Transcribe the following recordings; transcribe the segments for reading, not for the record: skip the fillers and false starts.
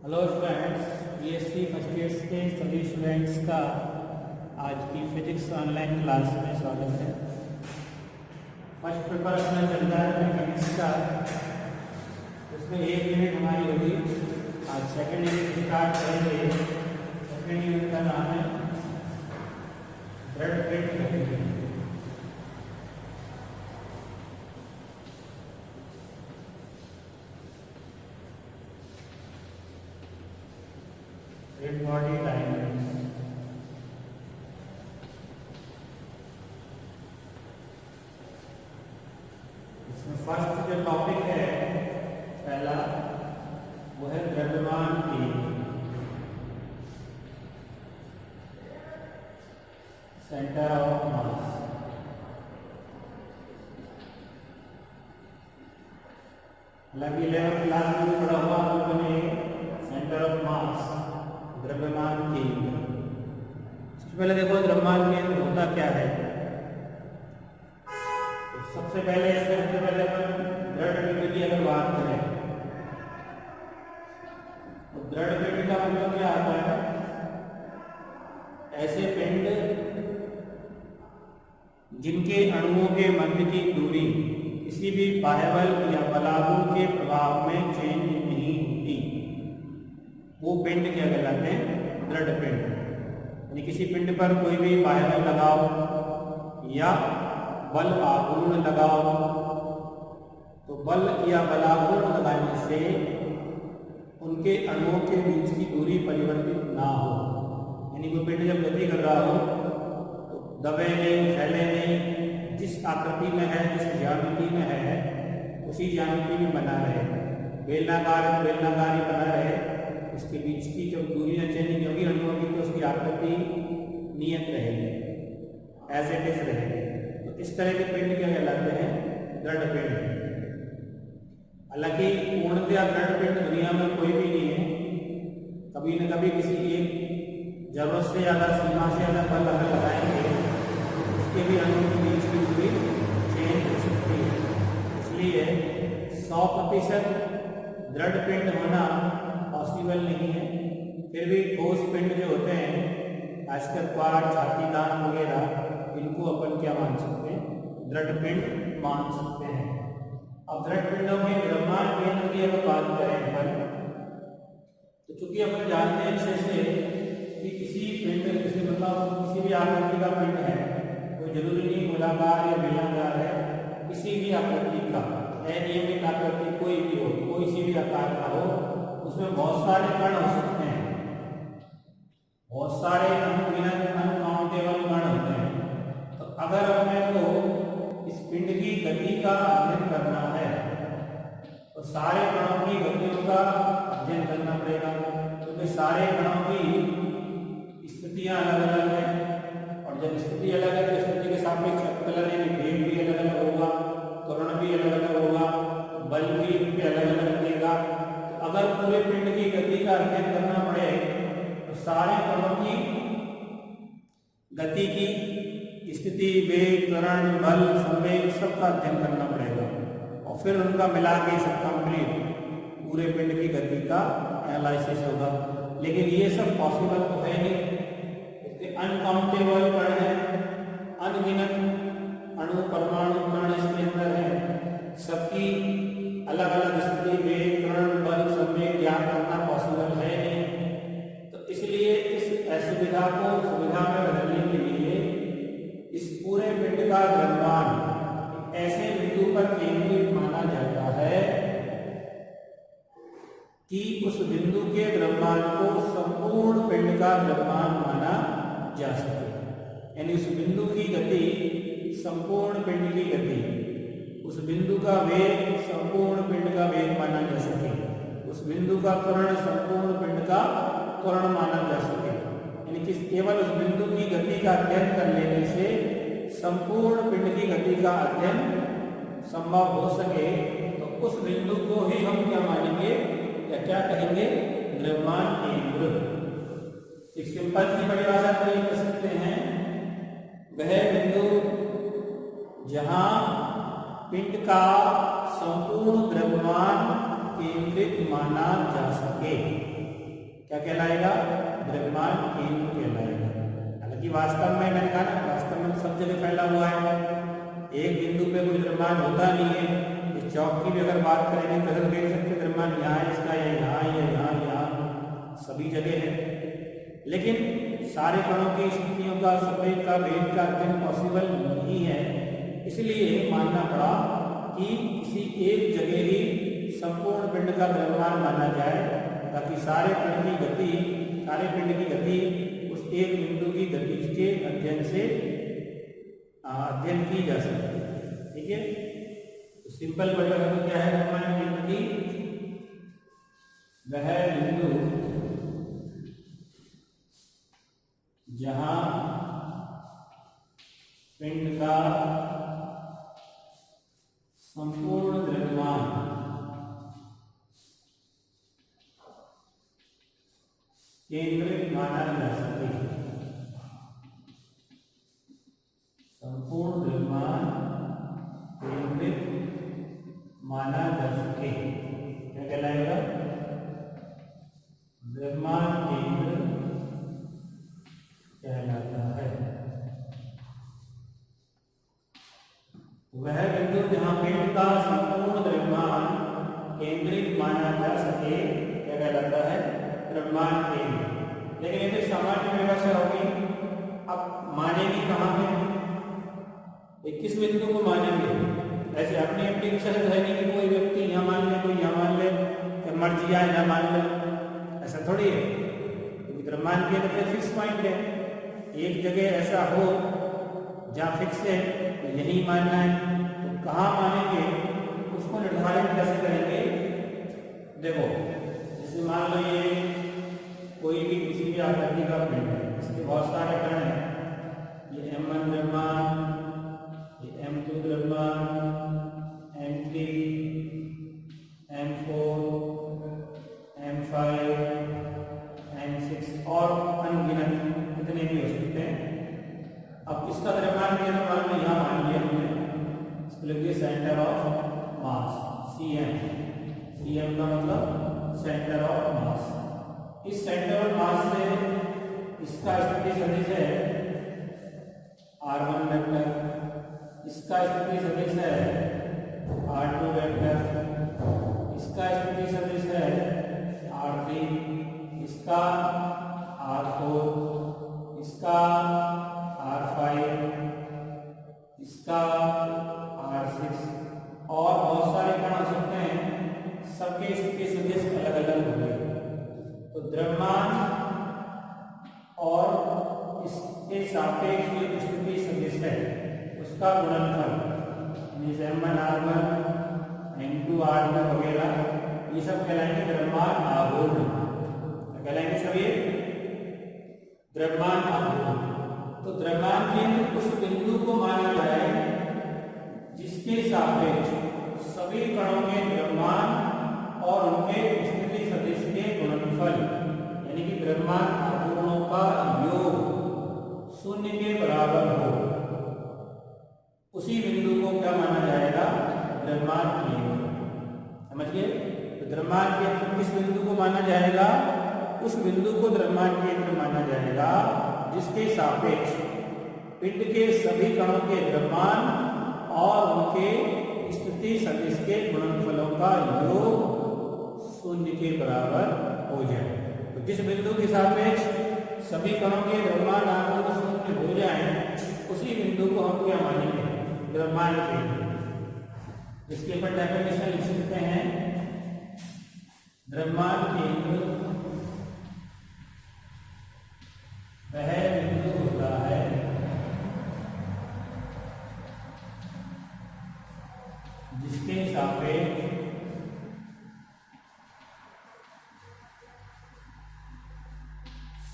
Hello students, BSc first year के सभी students का आज की फिजिक्स ऑनलाइन क्लास में स्वागत है। फर्स्ट पेपर अपना चल रहा है मैकेनिक्स का, उसमें एक यूनिट हमारी होगी। आज सेकेंड यूनिट स्टार्ट करेंगे। सेकेंड यूनिट का नाम है blood print. Red body dynamics. इसमें फर्स्ट जो टॉपिक है पहला वो है द्रव्यमान की सेंटर ऑफ मास। हालांकि 11th क्लास में भी पढ़ा हुआ आप लोगों ने सेंटर ऑफ मास, द्रव्यमान केंद्र। सबसे पहले देखो द्रव्यमान केंद्र होता क्या है। तो सबसे पहले अपन दृढ़ पिंड की अगर बात करें तो दृढ़ पिंड का मतलब क्या आता है? ऐसे पिंड जिनके अणुओं के मध्य की दूरी किसी भी बाह्य बल या बलागु के प्रभाव में चेंज नहीं होती, वो पिंड क्या कहलाते हैं? दृढ़ पिंड। यानी किसी पिंड पर कोई भी बाह्य बल लगाओ या बल आघूर्ण लगाओ तो बल या बलाघूर्ण लगाने से उनके अणुओं के बीच की दूरी परिवर्तित ना हो। यानी कोई पिंड जब गति कर रहा हो तो दबे नहीं, फैले नहीं, जिस आकृति में है, जिस ज्यामिति में है उसी ज्यामिति में बना रहे। बेलनाकार ही बना रहे, उसके बीच की जब दूरी न चेंज होगी अणुओं की तो उसकी आकृति नियत रहेगी, एज इट इज रहेगी। तो इस तरह के पिंड क्या कहलाते हैं? दृढ़ पिंड। हालांकि पूर्णतया दृढ़ पिंड दुनिया में कोई भी नहीं है। कभी न कभी किसी एक जरूरत से ज़्यादा, सीमा से ज़्यादा बल अगर लगाएंगे उसके भी अणुओं के बीच की दूरी चेंज हो सकती है। इसलिए 100% दृढ़ पिंड होना पॉसिबल नहीं है। फिर भी ठोस पिंड जो होते हैं, खासकर क्वार्ट्ज, छातीदान वगैरह, इनको अपन क्या मान सकते हैं? दृढ़ पिंड मान सकते हैं। अब दृढ़ पिंडों में द्रव्यमान केंद्र की अगर बात करें अपन, तो चूंकि अपन जानते हैं अच्छे से कि किसी भी आकृति का पिंड है, कोई जरूरी नहीं गोलाकार या बेलनाकार है, किसी भी आकृति का, अनियमित आकृति कोई भी हो, कोई सी भी आकार का हो, उसमें बहुत सारे कण हो सकते हैं, बहुत सारे अनकाउंटेबल कण होते हैं। तो अगर अपने को इस पिंड की गति का अध्ययन करना है तो सारे कणों की गतियों का अध्ययन करना पड़ेगा, क्योंकि सारे कणों की स्थितियां अलग अलग हैं। और जब स्थिति अलग है तो स्थिति के सापेक्ष अवकलन यानी वेग भी अलग अलग होगा, त्वरण भी अलग अलग होगा, बल भी उन पे अलग अलग लगेगा। अगर पूरे पिंड की गति का अध्ययन करना पड़े तो सारे कणों की गति की स्थिति, वेग, त्वरण, बल, संवेग सबका अध्ययन करना पड़ेगा और फिर उनका मिला के सब कंप्लीट पूरे पिंड की गति का एनालिसिस होगा। लेकिन ये सब पॉसिबल तो है नहीं। अनकाउंटेबल कण है, अनगिनत अणु परमाणु कण इसके अंदर है, सबकी अलग अलग स्थिति, वेग, त्वरण, बल, संवेग ज्ञान करना पॉसिबल है नहीं। तो इसलिए इस असुविधा को सुविधा में बदलने के लिए इस पूरे पिंड का द्रव्यमान ऐसे बिंदु पर केंद्रित माना जाता है कि उस बिंदु के द्रव्यमान को संपूर्ण पिंड का द्रव्यमान माना जा सके। यानी उस बिंदु की गति संपूर्ण पिंड की गति, उस बिंदु का वेग संपूर्ण पिंड का वेग माना जा सके, उस बिंदु का त्वरण संपूर्ण पिंड का त्वरण माना जा सके। यानी कि केवल उस बिंदु की गति का अध्ययन कर लेने से संपूर्ण पिंड की गति का अध्ययन संभव हो सके, तो उस बिंदु को ही हम क्या मानेंगे या क्या कहेंगे? द्रव्यमान केंद्र। एक सिंपल सी परिभाषा तो ये कह सकते हैं, वह बिंदु जहां पिंड का संपूर्ण द्रव्यमान केंद्रित माना जा सके। क्या कहलाएगा? द्रव्यमान केंद्र कहलाएगा। हालांकि वास्तव में मैंने कहा ना, वास्तव में सब जगह फैला हुआ है, एक बिंदु पे कोई द्रव्यमान होता नहीं है। इस चौक की भी अगर बात करेंगे तो अगर देख सकते द्रव्यमान यहाँ है, इसका या यहाँ सभी जगह है। लेकिन सारे कणों की स्थितियों का, समय का, वेग का अध्ययन पॉसिबल नहीं है, इसलिए मानना पड़ा कि किसी एक जगह ही संपूर्ण पिंड का द्रव्यमान माना जाए, ताकि सारे पिंड की गति उस एक बिंदु की गति के अध्ययन की जा सकती है। ठीक है, तो सिंपल वर्ड क्या है द्रव्यमान केंद्र की? वह बिंदु जहां पिंड का संपूर्ण द्रव्यमान केंद्रित माना जा सके। संपूर्ण द्रव्यमान केंद्रित माना जा सके, क्या कहलाएगा? द्रव्यमान केंद्र कहलाता है। वह बिंदु जहां पिंड का संपूर्ण द्रव्यमान केंद्रित माना जा सके, क्या कहलाता है? द्रव्यमान केंद्र। लेकिन ये तो सामान्य परिभाषा होगी। अब मानेगी कहाँ पे? किस बिंदु को मानेंगे? ऐसे अपनी अपनी इच्छा से है नहीं कि कोई व्यक्ति यहाँ मान ले, कोई यहाँ मान ले, मर्जी आए यहाँ मान ले, ऐसा थोड़ी है। क्योंकि द्रव्यमान केंद्र पे फिक्स पॉइंट है, एक जगह ऐसा हो जहाँ फिक्स है तो यही मानना है। तो कहाँ मानेंगे उसको निर्धारित कैसे करेंगे? देखो, जैसे मान लो ये कोई भी किसी भी आकृति का पिंड है, इसके बहुत सारे कण हैं। ये M1 द्रव्यमान, ये M2 द्रव्यमान, M3, M4, M5, M6 और अनगिनत कितने भी हो सकते हैं। अब इसका द्रव्यमान केंद्र मान लो यहाँ मान लिया हमने, इसको लिखिए सेंटर ऑफ मास, CM का मतलब सेंटर ऑफ मास। इस सेंटर ऑफ मास से इसका स्थिति सदिश है R1 वेक्टर, इसका स्थिति सदिश है R2 वेक्टर, इसका स्थिति सदिश है R3, इसका R4, इसका R5, इसका R6 और बहुत सारे कण हो सकते हैं। सबके स्थिति सदिश अलग अलग होंगे। तो द्रव्यमान और इसके सापेक्ष जो स्थिति सदिश है उसका गुणनफल, जैसे M1 R1, M2 R2 वगैरह, ये सब कहलाएंगे द्रव्यमान आघूर्ण। क्या कहलाएंगे सभी? द्रव्यमान आघूर्ण। तो द्रव्यमान केंद्र उस बिंदु को माना जाए जिसके सापेक्ष सभी कणों के द्रव्यमान और उनके स्थिति सदिश के गुणनफल, यानी कि द्रव्यमान आघूर्णों का योग 0 के बराबर हो, उसी बिंदु को क्या माना जाएगा? द्रव्यमान केंद्र। समझ गए? तो द्रव्यमान केंद्र किस बिंदु को माना जाएगा? उस बिंदु को द्रव्यमान केंद्र माना जाएगा जिसके सापेक्ष पिंड के सभी कणों के द्रव्यमान और उनके स्थिति सदिश के गुणनफलों का योग 0 के बराबर हो जाए। तो जिस बिंदु के सापेक्ष सभी कणों के द्रव्यमान आघूर्ण 0 हो जाए, उसी बिंदु को हम क्या मानेंगे? द्रव्यमान केंद्र। इसके ऊपर डेफिनेशन लिख सकते हैं। द्रव्यमान केंद्र वह बिंदु होता है जिसके सापेक्ष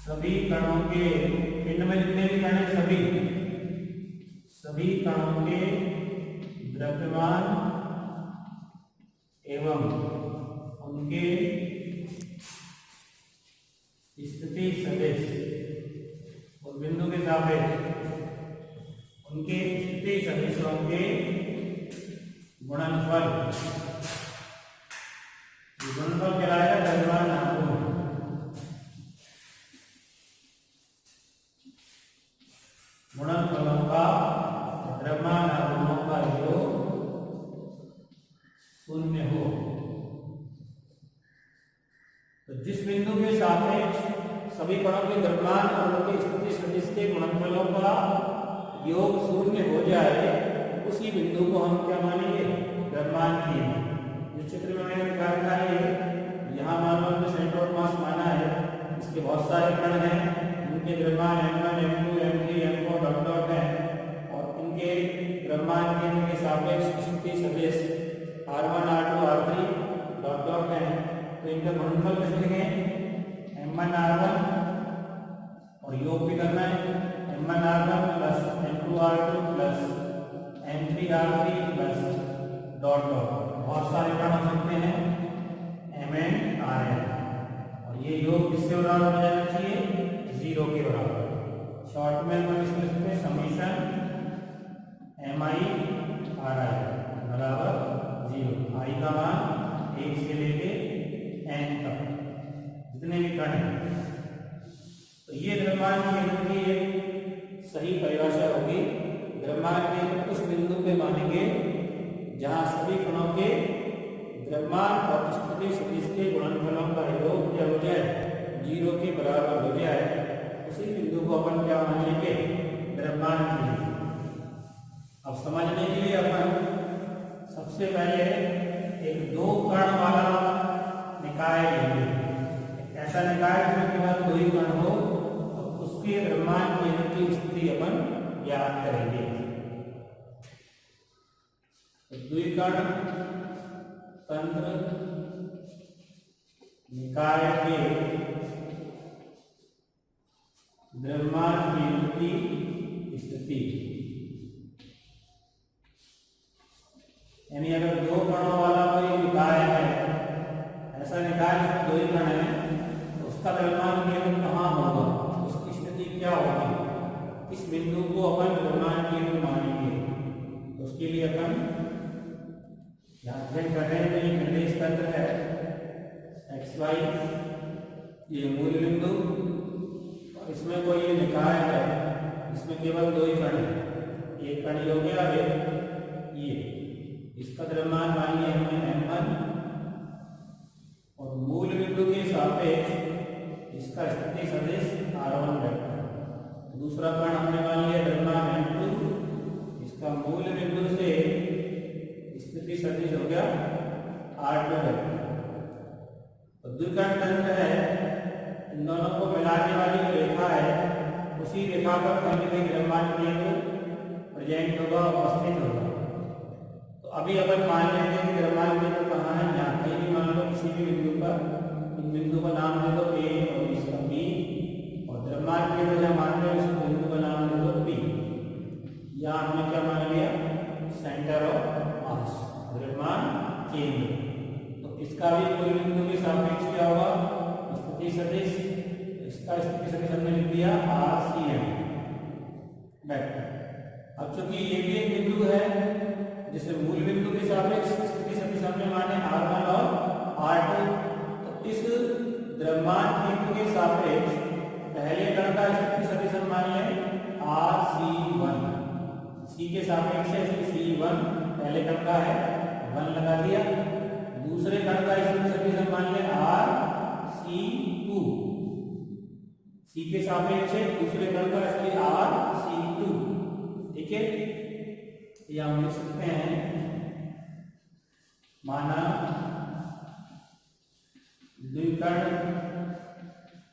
सभी कणों के, पिंड में जितने भी कण हैं सभी कणों के द्रव्यमान एवं उनके स्थिति सदिश उस बिंदु के सापेक्ष उनके स्थिति सदिशों के गुणनफल, गुणनफल कहलाएगा द्रव्यमान आघूर्ण। गुणनफलों का द्रव्यमान आगमनों का योग शून्य हो। तो जिस बिंदु के सापेक्ष सभी कणों के द्रव्यमान और उनके स्थिति सदिश के गुणनफलों का योग शून्य हो जाए उसी बिंदु को हम क्या मानेंगे? द्रव्यमान केंद्र। जिस चित्र में मैंने दिखा रखा है, यहाँ मान लो सेंटर ऑफ मास माना है, इसके बहुत सारे कण हैं, इनके द्रव्यमान m1, m2, m3, m4 dot dot है और इनके द्रव्यमान केंद्र के सापेक्ष स्थिति सदिश r1, r2, r3 dot dot है। तो इनका गुणनफल कैसे लिखेंगे? m1 r1 और योग भी करना है m1 r1 plus m2 r2 plus m3 r3 plus dot dot. बहुत सारे कण हो सकते हैं mn rn और ये योग किसके बराबर हो जाना चाहिए? 0 के बराबर। शॉर्ट में हम इसमें लिखते हैं समेशन mi ri बराबर 0। i का मान 1 से लेके n तक जितने भी कण हैं। तो ये द्रव्यमान केंद्र की एक सही परिभाषा होगी। द्रव्यमान केंद्र उस बिंदु पे मानेंगे जहां सभी कणों के द्रव्यमान और स्थिति सदिश के गुणनफलों का योग क्या हो जाए? 0 के बराबर हो जाए। उसी बिंदु को अपन क्या मानेंगे? द्रव्यमान केंद्र। अब समझने के लिए अपन सबसे पहले एक 2 कण वाला निकाय लेंगे। ऐसा निकाय जिसमें केवल 2 ही कण हो, तो उसके द्रव्यमान केंद्र की स्थिति अपन ज्ञात करेंगे। द्विकण तंत्र निकाय के द्रव्यमान केंद्र की स्थिति, यानी अगर 2 कणों वाला कोई निकाय है, ऐसा निकाय जिसमें 2 ही कण है, तो उसका द्रव्यमान केंद्र कहाँ होगा? उसकी स्थिति क्या होगी? इस बिंदु को अपन द्रव्यमान केंद्र मानेंगे। तो उसके लिए अपन अध्ययन कर रहे हैं। तो ये निर्देश तंत्र है xy, ये मूल बिंदु और इसमें कोई ये निकाय है, इसमें केवल 2 ही कण है। एक कण हो गया ये, इसका द्रव्यमान मानिए हमने m1 और मूल बिंदु के सापेक्ष इसका स्थिति सदिश r1 वेक्टर। दूसरा कण हमने मान लिया द्रव्यमान m2, इसका मूल बिंदु से स्थिति सदिश हो गया r2 वेक्टर। तो द्विकण तंत्र है, इन दोनों को मिलाने वाली जो रेखा है, उसी रेखा पर कहीं न कहीं द्रव्यमान केंद्र प्रेजेंट होगा, उपस्थित होगा। तो अभी अपन मान लेते हैं कि द्रव्यमान केंद्र कहाँ है? यहाँ कहीं भी मान लो, किसी भी बिंदु पर। इन बिंदु का नाम दे दो A और इसका B, और द्रव्यमान केंद्र जहाँ मान रहे हैं उस बिंदु का नाम दे दो P। यहाँ हमने क्या मान लिया? सेंटर ऑफ मास, द्रव्यमान केंद्र। तो इसका भी मूल बिंदु के सापेक्ष क्या होगा? स्थिति सदिश। इसका स्थिति सदिश हमने लिख दिया RCM वेक्टर। अब चूंकि ये भी एक बिंदु है जिसे मूल बिंदु के सापेक्ष स्थिति सदिश हमने माने R1 और R2, तो इस द्रव्यमान केंद्र के सापेक्ष पहले कण का स्थिति सदिश हम मान लें RC1। C के सापेक्ष है इसलिए C1 पहले कण का है, 1 लगा दिया। दूसरे कण का स्थिति सदिश हम मान लें RC2, C के सापेक्ष है दूसरे कण का इसलिए RC2। ठीक है, ये हम लिख सकते हैं माना द्विकण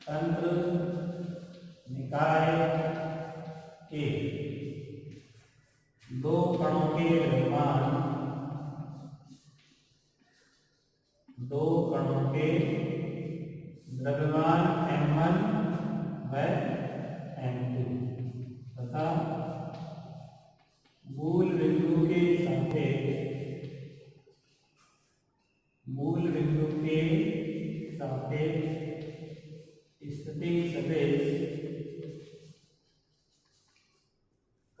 तंत्र निकाय के 2 कणों के द्रव्यमान, 2 कणों के द्रव्यमान m1 व m2 तथा मूल बिंदु के सापेक्ष, मूल बिंदु के सापेक्ष स्थिति सदिश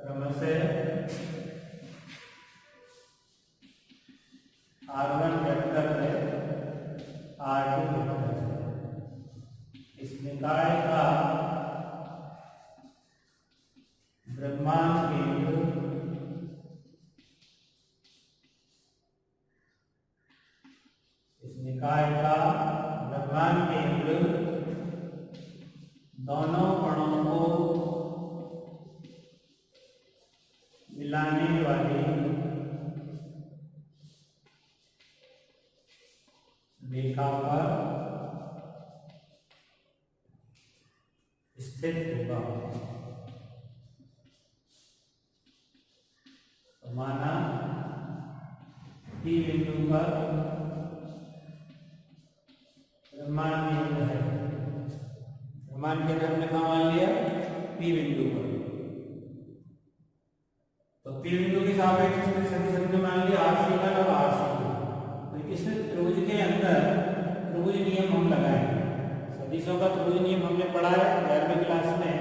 क्रमशः R1 वेक्टर है, R2 वेक्टर है। इस निकाय का द्रव्यमान केंद्र इस निकाय का द्रव्यमान केंद्र दोनों कणों को मिलाने वाली रेखा पर स्थित होगा। तो माना P बिंदु पर द्रव्यमान केंद्र है, द्रव्यमान केंद्र हमने कहाँ मान लिया? P बिंदु पर। तो P बिंदु के सापेक्ष सभी संख्या मान लिया R₃ और R₃ तो इस त्रिभुज के अंदर त्रिभुज नियम हम लगाएंगे। सदिशों का त्रिभुज नियम हमने पढ़ा है 11वीं क्लास में।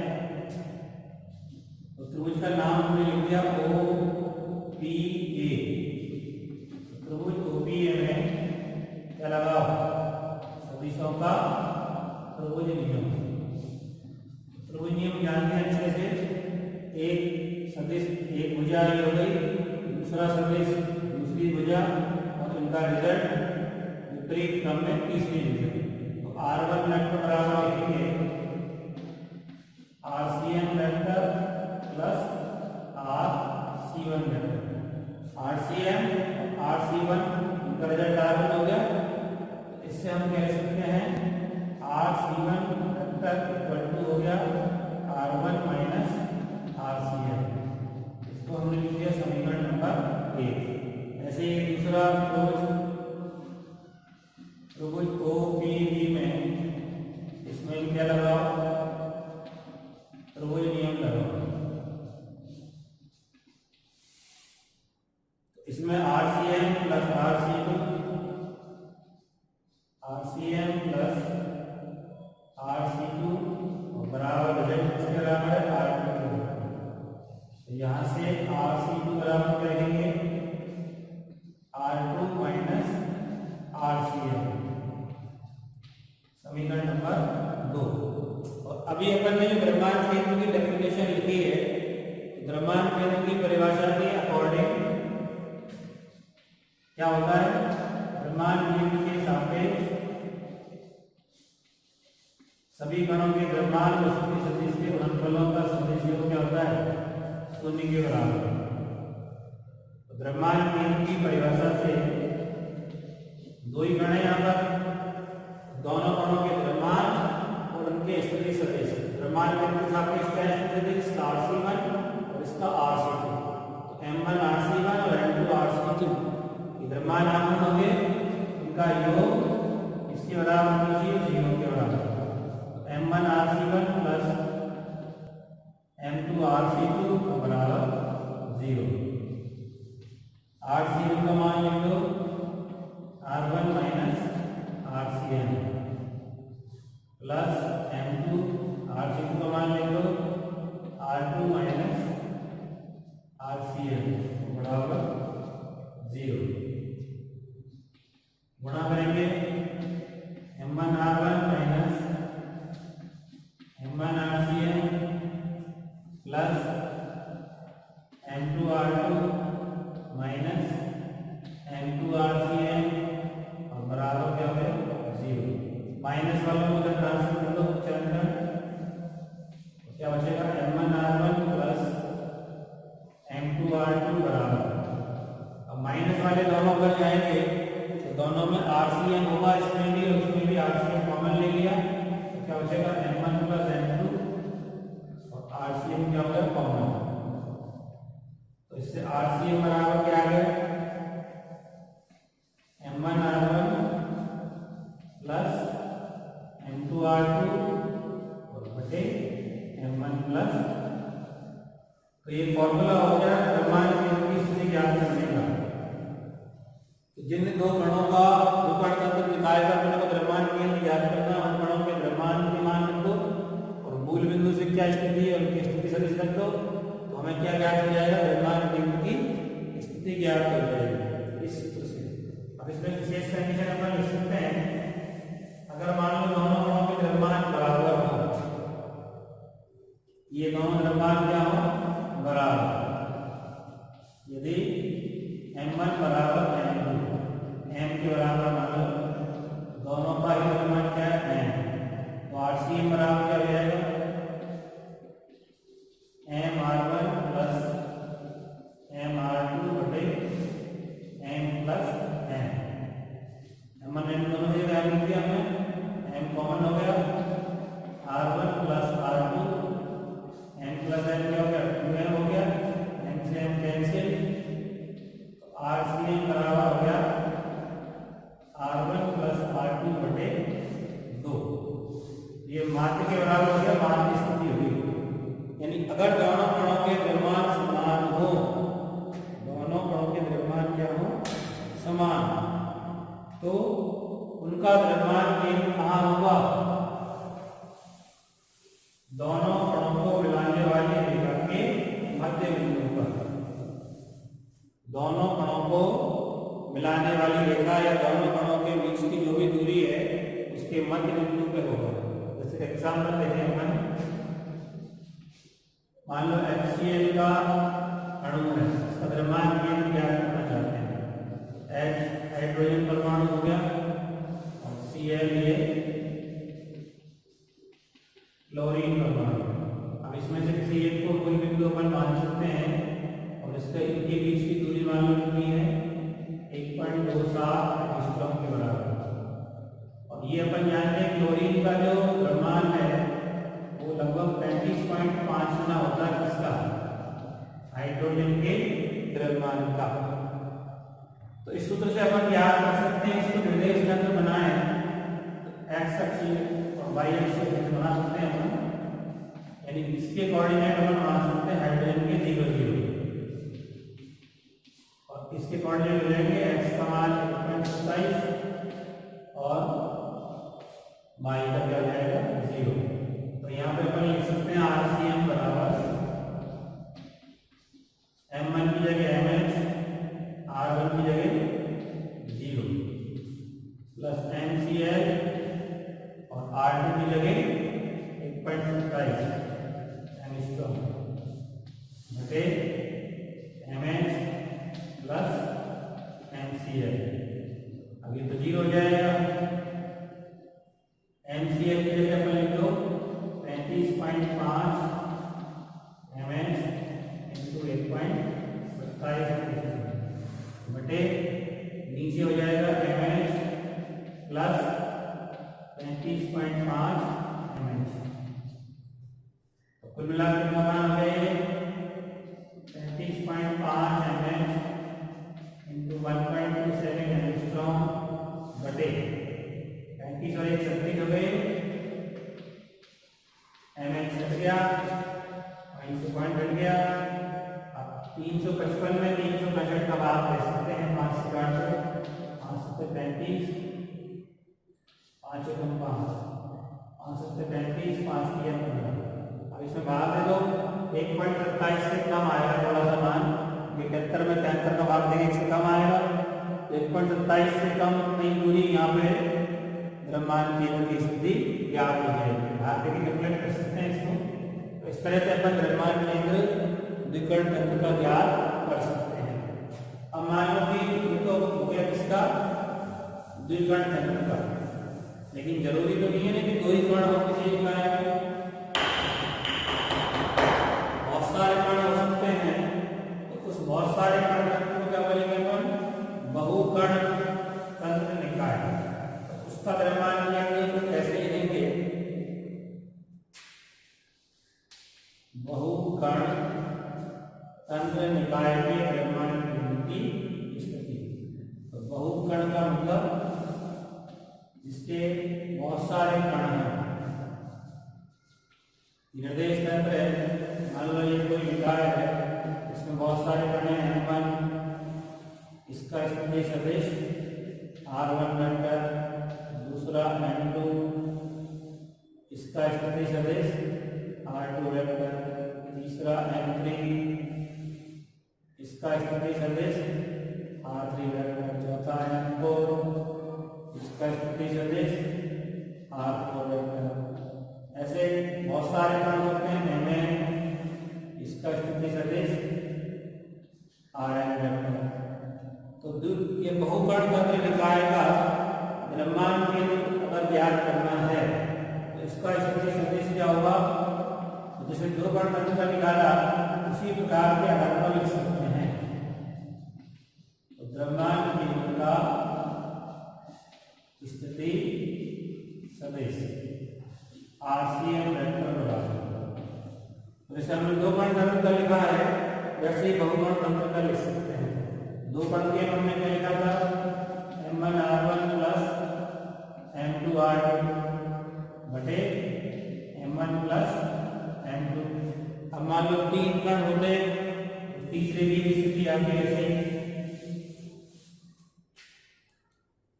तो त्रिभुज का नाम हमने लिख दिया OPA। त्रिभुज OPA में क्या लगाओ? सदिशों का त्रिभुज नियम। त्रिभुज नियम जानते हैं अच्छे से। एक सदिश एक भुजा ये हो गई, दूसरा सदिश दूसरी भुजा, और इनका रिजल्ट विपरीत क्रम में तीसरी भुजा। तो R1 वेक्टर बराबर लिखेंगे RCN vector plus RC1 vector. RCN और RC1 इनका रिजल्ट R1 हो गया। इससे हम कह सकते हैं RC1 वेक्टर इक्वल टू हो गया R1 माइनस RCN। इसको हमने लिख दिया समीकरण नंबर 1। ऐसे ही दूसरा त्रिभुज OPB में इसमें क्या लगाओ? त्रिभुज नियम लगाओ। इसमें RCN प्लस RC2 और बराबर रिजल्ट किसके बराबर है? R2। तो यहाँ से RC2 बराबर क्या लिखेंगे? R2 माइनस RCN, समीकरण नंबर 2। और अभी अपन ने जो द्रव्यमान केंद्र की डेफिनेशन लिखी है, द्रव्यमान केंद्र की परिभाषा के अकॉर्डिंग क्या होता है? द्रव्यमान केंद्र के सापेक्ष सभी कणों के द्रव्यमान वस्तु सदिश के गुणनफलों का सदिश योग क्या होता है? 0 के बराबर। तो द्रव्यमान केंद्र की परिभाषा से दो ही कण है यहाँ पर, दोनों कणों के द्रव्यमान और उनके स्थिति सदिश। द्रव्यमान केंद्र के सापेक्ष क्या है? सदिश इसका RC1 और इसका RC2। तो M1 RC1 और M2 RC2 द्रव्यमान आगमन हो गए, इनका योग इसके बराबर कीजिए 0 के बराबर। M1 RC1 plus M2 RC2 बराबर 0। RC1 का मान लिख लो R1 minus RCN plus M2 RC2 का मान लिख लो R2 माइनस RCN बराबर 0। गुणा करेंगे M1 R1 minus M1 RCN plus M2 R2 minus M2 RCN और बराबर क्या हो गया? 0। माइनस वालों को अगर ट्रांसफर कर दो चरण तो क्या बचेगा? M1 R1 plus M2 R2 बराबर। अब माइनस वाले दोनों कर जाएंगे तो दोनों में RCN होगा, इसमें भी और उसमें भी RCN कॉमन ले लिया तो क्या बचेगा? M1 प्लस M2 और RCN क्या होगा? कॉमन। तो इससे RCN बराबर क्या आ गया? M1 R1 plus M2 R2 और बटे M1 प्लस। तो ये फॉर्मूला हो गया द्रव्यमान केंद्र की स्थिति ज्ञात करने का। जिन दो कणों का दो कण तंत्र निकाय का अपने को द्रव्यमान केंद्र ज्ञात करना, उन कणों के द्रव्यमान के मान रख दो और मूल बिंदु से क्या स्थिति है उनकी स्थिति सदिश रख दो, तो हमें क्या ज्ञात हो जाएगा? द्रव्यमान केंद्र की स्थिति ज्ञात हो जाएगी इस सूत्र से। अब इसमें विशेष कंडीशन अपन लिख सकते हैं, अगर मान लो दोनों कणों के द्रव्यमान बराबर हो, ये दोनों द्रव्यमान क्या हो? मिलाने वाली रेखा या दोनों कणों के बीच की जो भी दूरी है उसके मध्य बिंदु पे होगा। जैसे एग्जाम्पल देते हैं अपन, मान लो HCl का अणु है, इसका द्रव्यमान केंद्र ज्ञात करना चाहते हैं। H हाइड्रोजन परमाणु हो गया और Cl ये क्लोरीन परमाणु। अब इसमें से किसी एक को कोई बिंदु अपन मान सकते हैं और इसके इनके बीच की दूरी मान लो कितनी है, 1.27 एंगस्ट्रॉम के बराबर। और ये अपन जानते हैं क्लोरीन का जो द्रव्यमान है वो लगभग 35.5 गुना होता है किसका, हाइड्रोजन के द्रव्यमान का। तो इस सूत्र से अपन याद कर सकते हैं, इसको निर्देश तंत्र बनाए एक्स अक्ष और वाई अक्ष बना सकते हैं अपन, यानी इसके कोऑर्डिनेट अपन मान सकते हैं हाइड्रोजन के 0 0 और इसके कोऑर्डिनेट हो जाएंगे एक्स का मान 1.27 और वाई का क्या हो जाएगा 0। तो यहाँ पे अपन लिख सकते हैं RCM बराबर M1 की जगह MH, R1 की जगह 0 प्लस MCl और R2 की जगह 1.27 एंगस्ट्रॉम बटे MH प्लस MCl। अब ये तो 0 हो जाएगा। MCl की जगह अपन लिख लो 35.5 mH इंटू 1.27 बटे नीचे हो जाएगा MH प्लस 35.5 mH। तो कुल मिलाकर कितना मान हो गया, 35.5 mH इंटू 1.27 एंगस्ट्रॉम बटे 35 और 1 36 हो गए, MH घट गया, 500 घट गया। अब 355 में 365 का भाग ले सकते हैं 5 से काट दो, 5 से 35, 5 से 5, 5 से 35, 5 किया 15। अब इसमें भाग दे दो, 1.27 से कम आएगा थोड़ा सा मान, 71 में 73 का भाग देंगे 1 से कम आएगा। 1.27 से कम नहीं दूरी यहाँ पे द्रव्यमान केंद्र की स्थिति ज्ञात हो जाएगी। भाग देके कैलकुलेट कर सकते हैं इसको। तो इस तरह से अपन द्रव्यमान केंद्र द्विकर्ण तंत्र का ज्ञात कर सकते हैं। अब मान लो कि तो हो गया किसका, द्विकर्ण तंत्र का, लेकिन जरूरी तो नहीं है ना कि 2 ही कण हो किसी एक का, बहुत सारे कण हो सकते हैं। तो उस बहुत सारे कण तंत्र को क्या बोलेंगे अपन, बहुकण तंत्र निकाय। तो उसका द्रव्यमान केंद्र कैसे लिखेंगे, बहुकण तंत्र निकाय के द्रव्यमान केंद्र की स्थिति। तो बहुकण का मतलब जिसके बहुत सारे कण हैं, निर्देश तंत्र है। मान लो ये कोई निकाय है, इसमें बहुत सारे कण हैं M1, इसका स्थिति सदिश R1 वेक्टर, दूसरा M2, इसका स्थिति सदिश R2 वेक्टर, तीसरा M3, इसका स्थिति सदिश R3 वेक्टर, चौथा M4, इसका स्थिति सदिश R4 वेक्टर। ऐसे बहुत सारे कण होते हैं Mn, इसका स्थिति सदिश Rn वेक्टर। तो ये बहुकण तंत्र निकाय का द्रव्यमान केंद्र अगर ज्ञात करना है तो इसका स्थिति सदिश क्या होगा, जैसे 2 कण तंत्र का निकाला उसी प्रकार के आधार पर लिख सकते हैं। तो द्रव्यमान केंद्र का स्थिति सदिश RCM वेक्टर बराबर, जैसे हमने 2 कण तंत्र का लिखा है वैसे ही बहुकण तंत्र का लिख सकते हैं। 2 कण के हमने क्या लिखा था, M1R1 प्लस M2R2 बटे M1 प्लस M2। अब मान लो 3 कण होते, तीसरे की स्थिति आती है ऐसे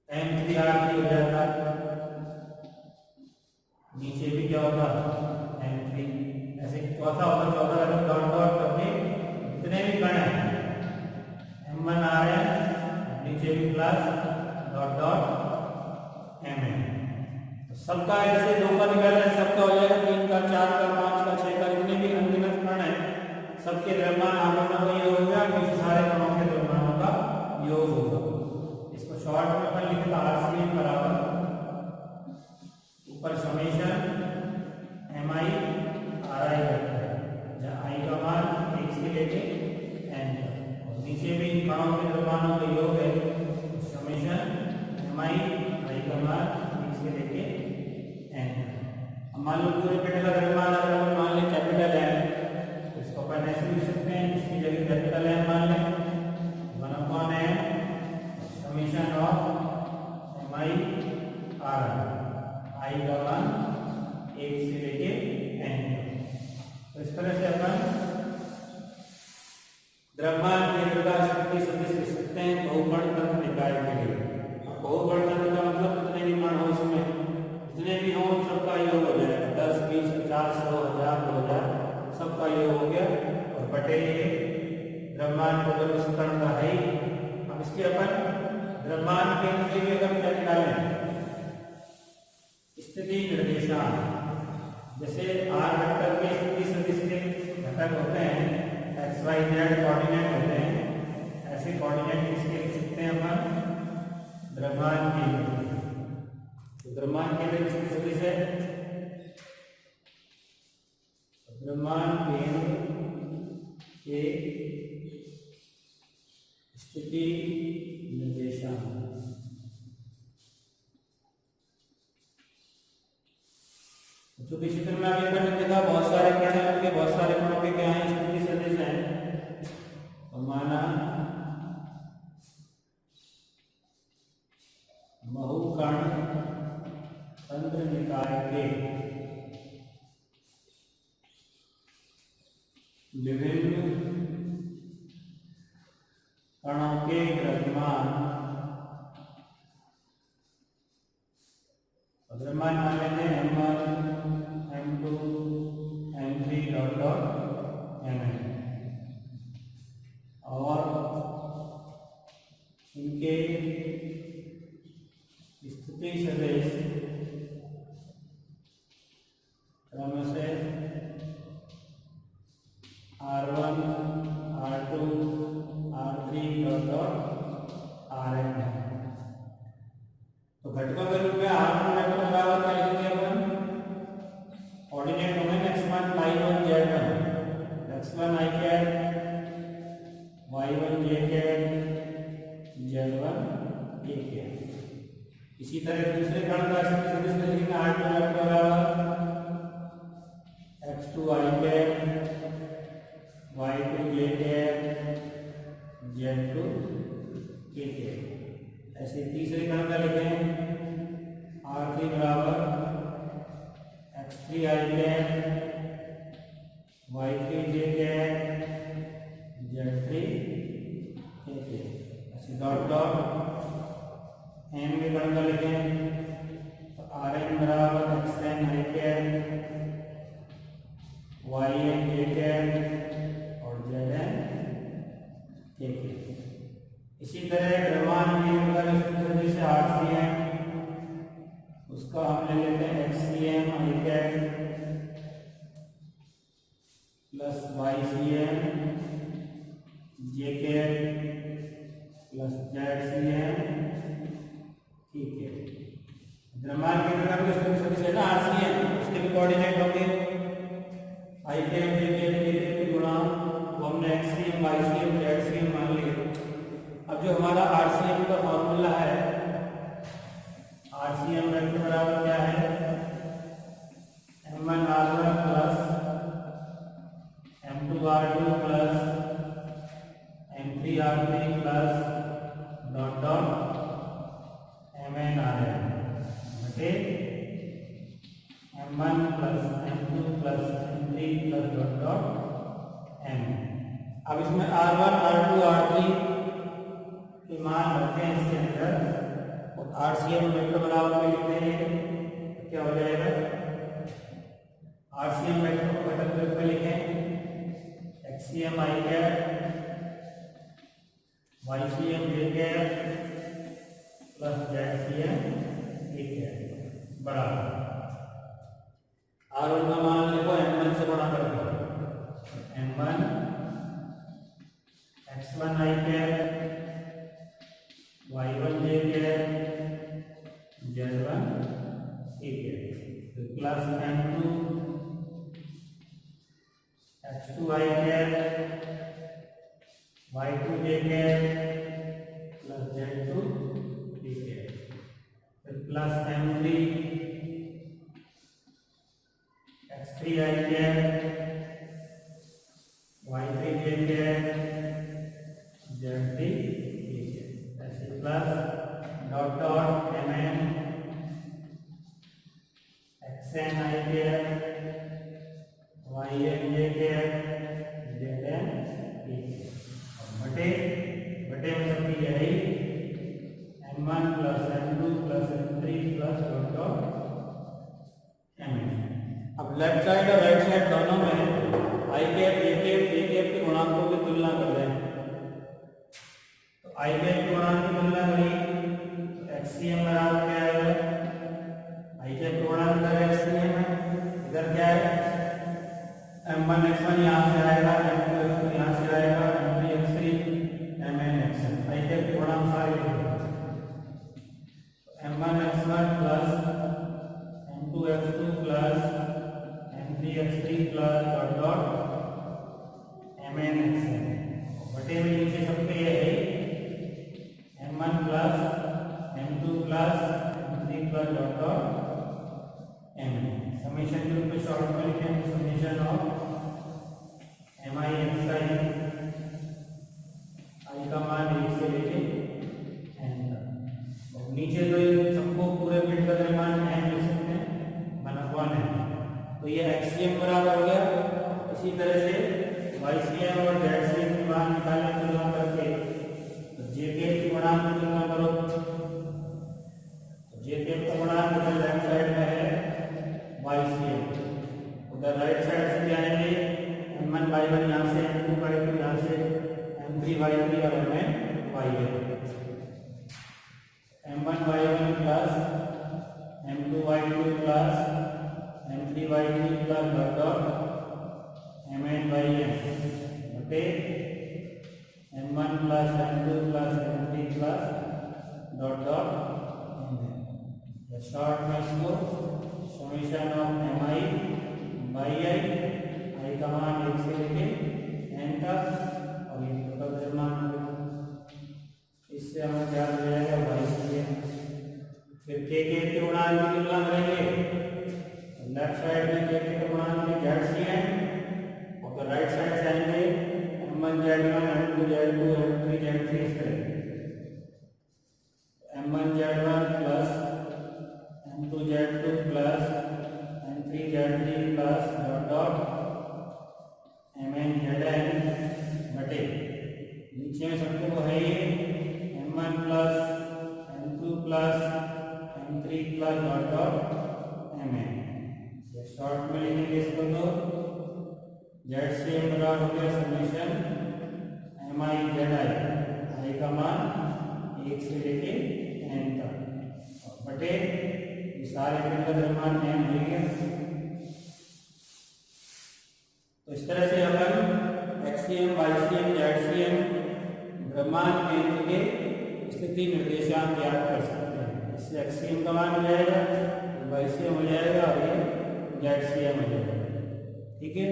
M3R3 हो जाता, नीचे भी क्या होगा M3, ऐसे चौथा होगा, चौथा डॉट डॉट करके जितने भी कण हैं M1 आ रहे हैं नीचे भी सबका ऐसे 2 का निकाला है, सबका हो जाएगा 3 का, 4 का, 5 का, 6 का, जितने भी अनगिनत कण है सबके द्रव्यमान आवर्तों का योग होगा, किसी सारे कणों के द्रव्यमानों का योग होगा। इसको शॉर्ट में अपन लिखे तो RCM बराबर ऊपर समेशन MI RI करता है, जहाँ I का मान 1 से लेके n तक, और नीचे भी कणों के द्रव्यमानों का योग है, समेशन MI I का मान 1 से लेके n। अब मान लो पूरे पिंड का द्रव्यमान अगर हम मान लें कैपिटल M, तो इसको अपन ऐसे लिख सकते हैं, इसकी जगह कैपिटल M मान लें 1/n summation of MI RI, I का मान 1 से लेके n। तो इस तरह से अपन द्रव्यमान केंद्र का स्थिति सदिश लिख सकते हैं बहुपर्ण तंत्र निकाय के लिए। बहुपर्ण तंत्र का मतलब कितने भी कण हो, उसमें जितने भी हो सबका योग हो जाएगा, 10, 20, 50, 100, 1000, 2000 सबका योग हो गया, और बटे द्रव्यमान केंद्र इस कण का है। अब इसके अपन द्रव्यमान केंद्र के लिए हम क्या निकालें, स्थिति निर्देशांक, जैसे r वेक्टर के स्थिति सदिश के घटक होते हैं, x y z कोऑर्डिनेट होते हैं, ऐसे कोऑर्डिनेट इसके लिख सकते हैं अपन द्रव्यमान केंद्र। तो द्रव्यमान केंद्र की स्थिति सदिश है, द्रव्यमान केंद्र के स्थिति निर्देशांक। चूंकि चित्र में अभी अपन ने देखा बहुत सारे कण हैं, उनके बहुत सारे कणों के क्या है स्थिति सदिश हैं, तो माना बहुकण तंत्र निकाय के विभिन्न कणों के द्रव्यमान मान लेते हैं M1 M2 M3 dot dot Mn, और इनके स्थिति सदिश क्रम से R1 R2 R3 dot dot Rn है। तो घटकों के रूप में R1 वेक्टर बराबर क्या लिखेंगे अपन, ordinate domain x1 y1 z1 x1 i cap y1 j cap z1 k cap. इसी तरह दूसरे कण का स्थिति सदिश लिखेंगे R2 वेक्टर बराबर x2 i cap y2 j cap z2 k cap. ऐसे तीसरे कण का लिखें R3 बराबर x3 i cap y3 j cap z3 k cap. ऐसे डॉट डॉट n के कण का लिखें तो Rn बराबर xn i cap yn j cap और zn k कैट। इसी तरह द्रव्यमान केंद्र का स्थिति सदिश है RCM, उसका हम ले लेते हैं XCM i cap plus YCM j cap plus ZCM k cap. द्रव्यमान केंद्र का स्थिति सदिश है ना RCM, उसके भी कोऑर्डिनेट होंगे i cap j cap k cap गुणा, वो हमने XCM YCM ZCM मान लिए। अब जो हमारा RCM का फॉर्मूला है, RCM वेक्टर बराबर क्या है, M1 R1 plus M2 R2 plus M3 R3 plus dot dot Mn Rn बटे M1 plus M2 plus M3 plus dot dot M। अब इसमें R1 R2 R3 मान रखते हैं इसके अंदर, और RCM वेक्टर बराबर में लिखते हैं क्या हो जाएगा, RCM वेक्टर को घटक रूप में लिखें XCM i cap YCM j cap plus ZCM k cap बड़ा और उनका मान लिखो m1 से बड़ा कर दो m1 x1 i cap y1 j cap z1 k cap plus m2 x2 i cap y2 j cap plus z2 k cap plus m3 x3 i cap y3 j cap z3 k cap ऐसे plus dot dot mn xn i cap yn j cap zn k cap बटे बटे में सब की है m1 plus m2 plus m3 plus dot dot mn। अब left side और right side दोनों में आई कैप ए कैप के गुणांकों की तुलना कर रहे हैं। तो आई कैप के गुणांक की तुलना करी तो एक्ससीएम बराबर क्या आएगा, आई कैप के गुणांक इधर एक्ससीएम है, इधर क्या है m1 x1 यहाँ से आएगा, m2 x2 यहाँ से आएगा, m3 x3 mn xn आई कैप के गुणांक सारे m1 x1 plus m2 x2 plus m3 x3 plus dot dot mn xn बटे में नीचे सबके ये है m1 plus m2 plus m3 plus dot dot mn summation के रूप में शॉर्ट में लिखें summation of mi xi i का मान 1 से लेके n तक और नीचे तो सबको पूरे बिट का द्रव्यमान n लिख सकते हैं 1/n है। तो ये एक्ससीएम बराबर हो गया। इसी तरह से वाईसीएम और जेडसीएम की मान निकालने की तुलना करके तो जेकेएफ की गुणांक की तुलना करो तो जेकेएफ का गुणांक इधर लेफ्ट साइड में है वाईसीएम, उधर राइट साइड से जाएंगे m1 y1 यहाँ से m2 y2 यहाँ से m3 y3 और mn yn m1 y1 plus m2 y2 plus m3 y3 plus dot dot mn yn बटे m1 plus m2 plus m3 plus dot dot mn। Short में इसको summation of mi yi i का मान 1 से लेके n तक और ये टोटल द्रव्यमान इससे हमें क्या मिल जाएगा वाईसीएम। फिर के के गुणांक की तुलना करेंगे लेफ्ट साइड में के के गुणांक में जेडसीएम और तो राइट साइड से आएंगे m1 z1 m2 z2 m3 z3 इस तरह m1 z1 plus m2 z2 plus m3 z3 plus dot dot mn zn बटे नीचे में सबको वो है ये m1 plus m2 plus m3 plus dot dot mn। ये शॉर्ट में लिखेंगे इसको तो जेडसीएम बराबर हो गया समेशन mi zi i का मान 1 से लेके n तक और बटे ये सारे पिंड का द्रव्यमान n हो गया। तो इस तरह से अपन एक्ससीएम वाईसीएम जेडसीएम द्रव्यमान केंद्र के स्थिति निर्देशांक ज्ञात कर सकते हैं। इससे एक्ससीएम का मान हो जाएगा, वाईसीएम हो जाएगा और ये जेडसीएम हो जाएगा। ठीक है।